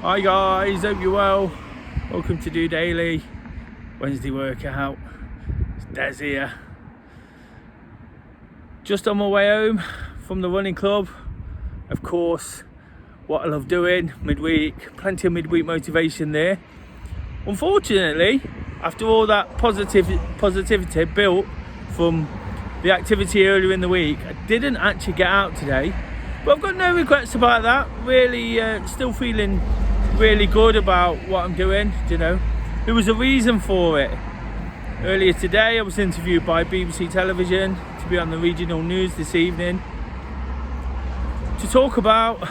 Hi guys, hope you're well. Welcome to DOdaily Wednesday workout. It's Des here. Just on my way home from the running club. Of course, what I love doing midweek, plenty of midweek motivation there. Unfortunately, after all that positivity built from the activity earlier in the week, I didn't actually get out today. But I've got no regrets about that. Really, still feeling really good about what I'm doing. There was a reason for it. Earlier today, I was interviewed by BBC Television to be on the regional news this evening to talk about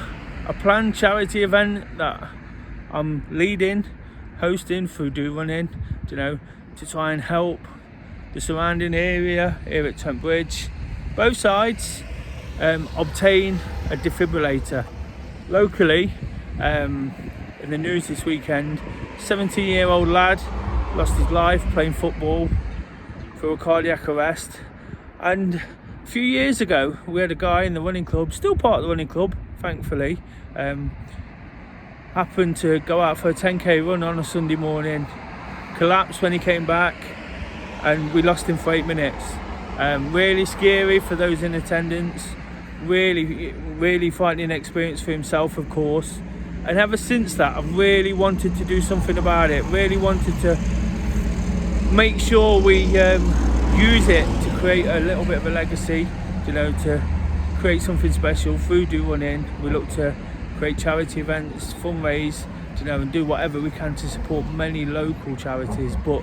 a planned charity event that I'm hosting through DOrunning. To try and help the surrounding area here at Trent Bridge, both sides, obtain a defibrillator. Locally, in the news this weekend, 17-year-old lad lost his life playing football through a cardiac arrest. And a few years ago, we had a guy in the running club, still part of the running club, thankfully, happened to go out for a 10k run on a Sunday morning, collapsed when he came back, and we lost him for 8 minutes. Really scary for those in attendance. Really frightening experience for himself, of course. And ever since that, I've really wanted to do something about it. Really wanted to make sure we use it to create a little bit of a legacy. To create something special through DOrunning. We look to create charity events, fundraise, and do whatever we can to support many local charities. But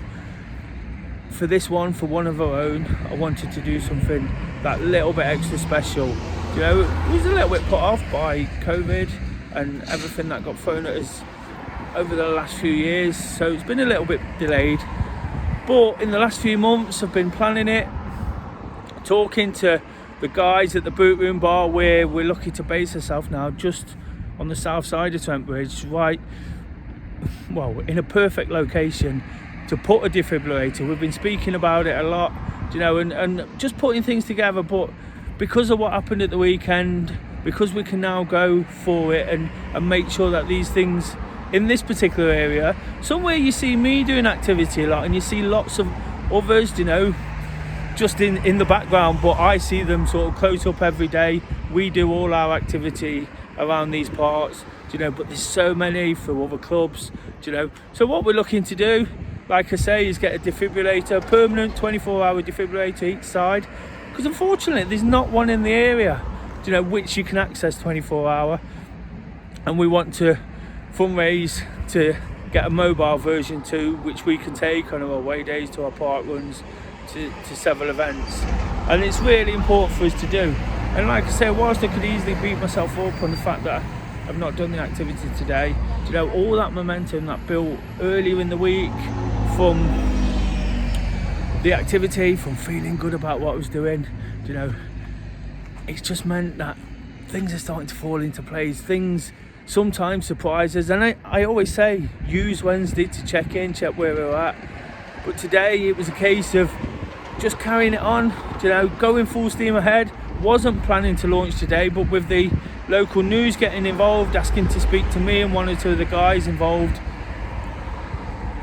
for this one, for one of our own, I wanted to do something that little bit extra special. It was a little bit put off by COVID and everything that got thrown at us over the last few years, so it's been a little bit delayed. But in the last few months, I've been planning it, talking to the guys at the Boot Room Bar, where we're lucky to base ourselves now, just on the south side of Trent Bridge, in a perfect location to put a defibrillator. We've been speaking about it a lot, and just putting things together. But because of what happened at the weekend, because we can now go for it and make sure that these things in this particular area, somewhere you see me doing activity a lot and you see lots of others, just in the background, but I see them sort of close up every day. We do all our activity around these parts, but there's so many through other clubs, So what we're looking to do, like I say, is get a defibrillator, permanent 24-hour defibrillator each side, because unfortunately there's not one in the area, which you can access 24-hour. And we want to fundraise to get a mobile version too, which we can take on our away days to our park runs, to several events. And it's really important for us to do. And like I say, whilst I could easily beat myself up on the fact that I've not done the activity today, all that momentum that built earlier in the week from the activity, from feeling good about what I was doing, it's just meant that things are starting to fall into place. Things sometimes surprise us, and I always say, use Wednesday to check where we're at. But today it was a case of just carrying it on, going full steam ahead. Wasn't planning to launch today, but with the local news getting involved, asking to speak to me and one or two of the guys involved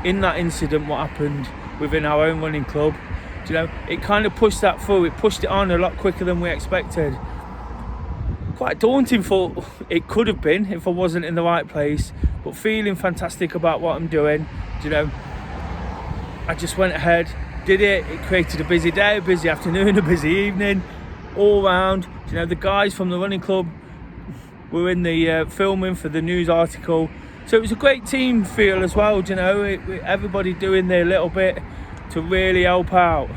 in that incident, what happened within our own running club, it kind of pushed that through. It pushed it on a lot quicker than we expected. Quite daunting thought it could have been if I wasn't in the right place, but feeling fantastic about what I'm doing. I just went ahead, did it. It created a busy day, a busy afternoon, a busy evening, all round. The guys from the running club were in the filming for the news article, so it was a great team feel as well. Everybody doing their little bit to really help out.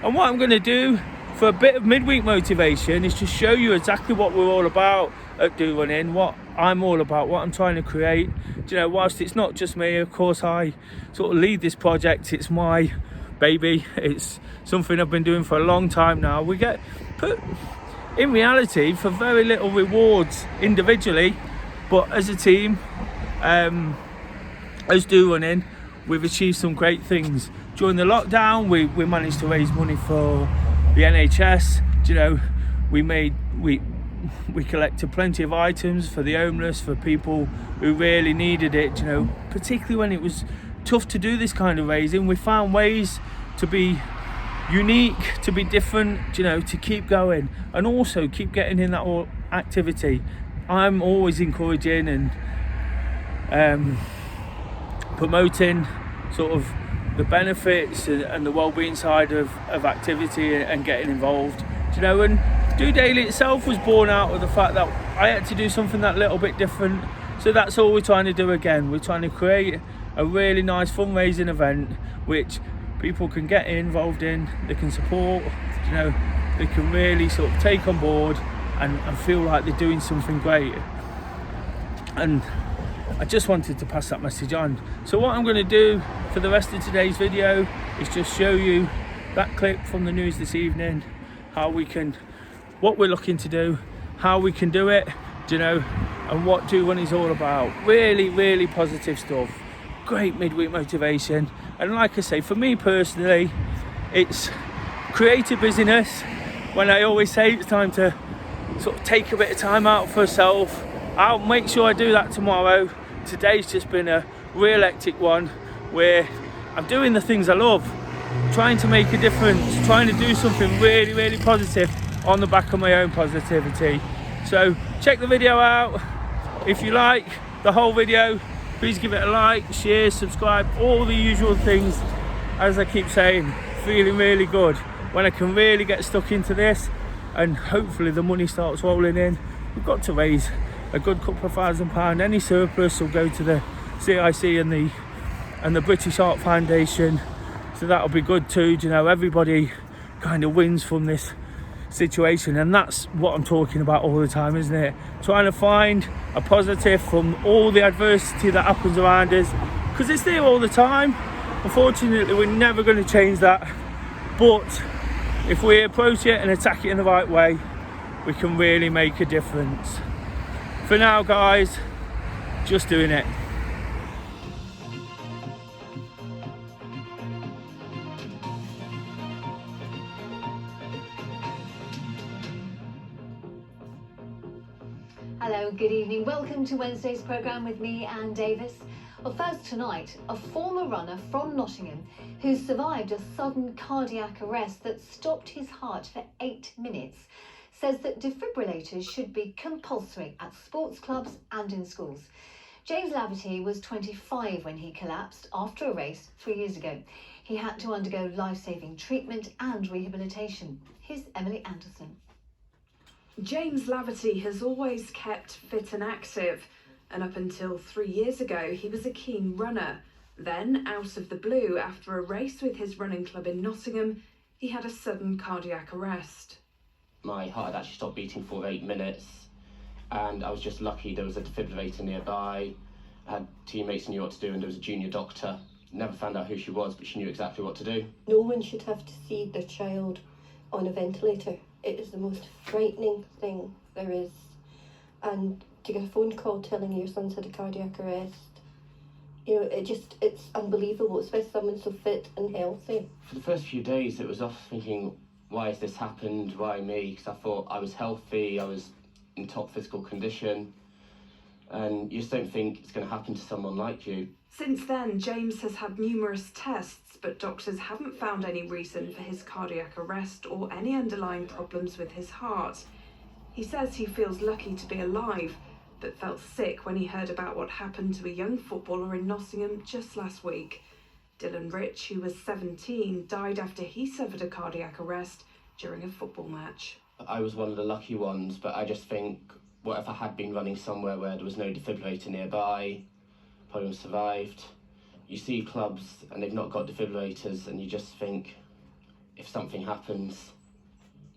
And what I'm going to do for a bit of midweek motivation is to show you exactly what we're all about at DOrunning, what I'm all about, what I'm trying to create. Whilst it's not just me, of course, I sort of lead this project. It's my baby. It's something I've been doing for a long time now. We get put in reality for very little rewards individually, but as a team, as DOrunning, we've achieved some great things. During the lockdown, we managed to raise money for the NHS. We we collected plenty of items for the homeless, for people who really needed it, you know, particularly when it was tough to do this kind of raising. We found ways to be unique, to be different, you know, to keep going and also keep getting in that activity. I'm always encouraging and promoting sort of the benefits and the well-being side of activity and getting involved, you know. And DOdaily itself was born out of the fact that I had to do something that little bit different, so that's all we're trying to do again. We're trying to create a really nice fundraising event which people can get involved in, they can support, you know, they can really sort of take on board and feel like they're doing something great. And I just wanted to pass that message on. So what I'm going to do for the rest of today's video is just show you that clip from the news this evening, what we're looking to do, how we can do it, you know, and what DOrunning is all about. Really, really positive stuff. Great midweek motivation. And like I say, for me personally, it's creative busyness. When I always say it's time to sort of take a bit of time out for self, I'll make sure I do that tomorrow. Today's just been a real hectic one where I'm doing the things I love, trying to make a difference, trying to do something really, really positive on the back of my own positivity. So check the video out. If you like the whole video, please give it a like, share, subscribe, all the usual things. As I keep saying, feeling really good when I can really get stuck into this, and hopefully the money starts rolling in. We've got to raise a good couple of £1,000. Any surplus will go to the CIC and the British Art Foundation, so that'll be good too. You know, everybody kind of wins from this situation, and that's what I'm talking about all the time, isn't it? Trying to find a positive from all the adversity that happens around us, because it's there all the time. Unfortunately, we're never going to change that, but if we approach it and attack it in the right way, we can really make a difference. For now, guys, just doing it. Hello, good evening. Welcome to Wednesday's programme with me, Anne Davis. Well, first tonight, a former runner from Nottingham who survived a sudden cardiac arrest that stopped his heart for 8 minutes says that defibrillators should be compulsory at sports clubs and in schools. James Laverty was 25 when he collapsed after a race 3 years ago. He had to undergo life-saving treatment and rehabilitation. Here's Emily Anderson. James Laverty has always kept fit and active, and up until 3 years ago he was a keen runner. Then, out of the blue, after a race with his running club in Nottingham, he had a sudden cardiac arrest. My heart had actually stopped beating for 8 minutes, and I was just lucky there was a defibrillator nearby. I had teammates who knew what to do, and there was a junior doctor. Never found out who she was, but she knew exactly what to do. No one should have to see their child on a ventilator. It is the most frightening thing there is. And to get a phone call telling you your son's had a cardiac arrest, you know, it's unbelievable, especially someone so fit and healthy. For the first few days it was off thinking, why has this happened, why me? Because I thought I was healthy, I was in top physical condition, and you just don't think it's going to happen to someone like you. Since then, James has had numerous tests, but doctors haven't found any reason for his cardiac arrest or any underlying problems with his heart. He says he feels lucky to be alive, but felt sick when he heard about what happened to a young footballer in Nottingham just last week. Dylan Rich, who was 17, died after he suffered a cardiac arrest during a football match. I was one of the lucky ones, but I just think, what if I had been running somewhere where there was no defibrillator nearby? Probably would have survived. You see clubs and they've not got defibrillators, and you just think, if something happens,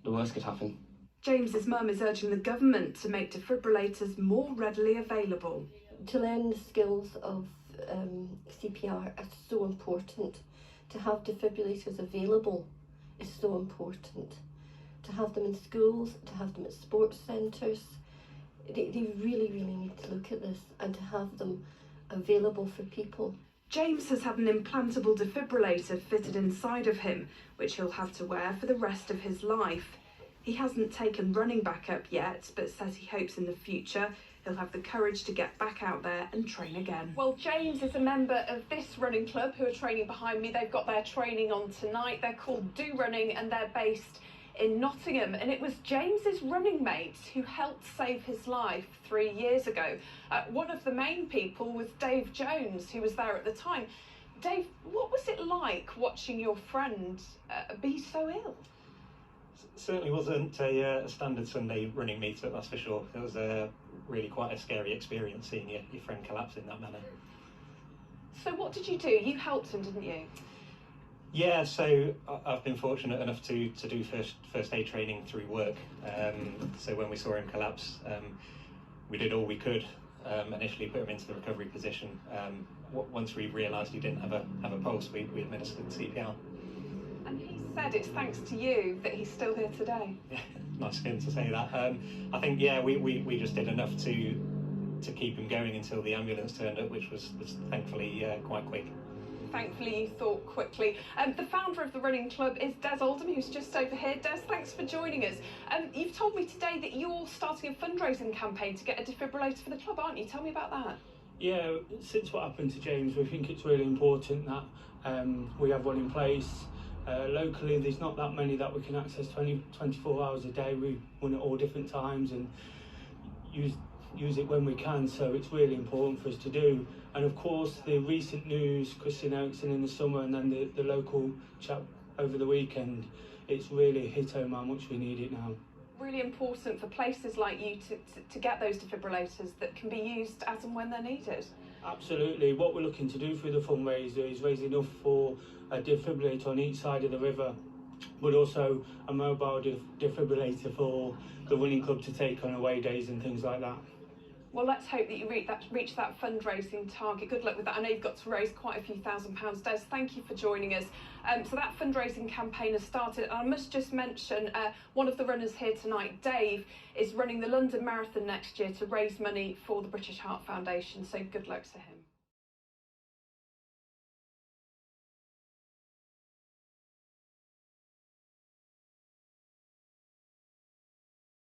the worst could happen. James's mum is urging the government to make defibrillators more readily available. To learn the skills of CPR is so important. To have defibrillators available is so important. To have them in schools, to have them at sports centres. They really, really need to look at this and to have them available for people. James has had an implantable defibrillator fitted inside of him, which he'll have to wear for the rest of his life. He hasn't taken running back up yet, but says he hopes in the future he'll have the courage to get back out there and train again. Well, James is a member of this running club who are training behind me. They've got their training on tonight. They're called DOrunning and they're based in Nottingham, and it was James's running mates who helped save his life 3 years ago. One of the main people was Dave Jones, who was there at the time. Dave, what was it like watching your friend be so ill? Certainly wasn't a standard Sunday running meetup, that's for sure. It was really quite a scary experience seeing your friend collapse in that manner. So what did you do? You helped him, didn't you? Yeah, so I've been fortunate enough to do first aid training through work. So when we saw him collapse, we did all we could. Initially put him into the recovery position. Once we realised he didn't have a pulse, we administered CPR. And he said it's thanks to you that he's still here today. Yeah, nice of him to say that. I think, yeah, we just did enough to keep him going until the ambulance turned up, which was thankfully quite quick. Thankfully you thought quickly. The founder of the running club is Des Oldham, who's just over here. Des, thanks for joining us. You've told me today that you're starting a fundraising campaign to get a defibrillator for the club, aren't you? Tell me about that. Yeah, since what happened to James, we think it's really important that we have one in place. Locally, there's not that many that we can access 24 hours a day. We run at all different times and use it when we can, so it's really important for us to do. And of course, the recent news, Christian Eriksen in the summer and then the local chap over the weekend, it's really hit home how much we need it now. Really important for places like you to get those defibrillators that can be used as and when they're needed. Absolutely. What we're looking to do through the fundraiser is raise enough for a defibrillator on each side of the river, but also a mobile defibrillator for the running club to take on away days and things like that. Well, let's hope that you reach that fundraising target. Good luck with that. I know you've got to raise quite a few £1,000s. Des, thank you for joining us. So that fundraising campaign has started. And I must just mention, one of the runners here tonight, Dave, is running the London Marathon next year to raise money for the British Heart Foundation. So good luck to him.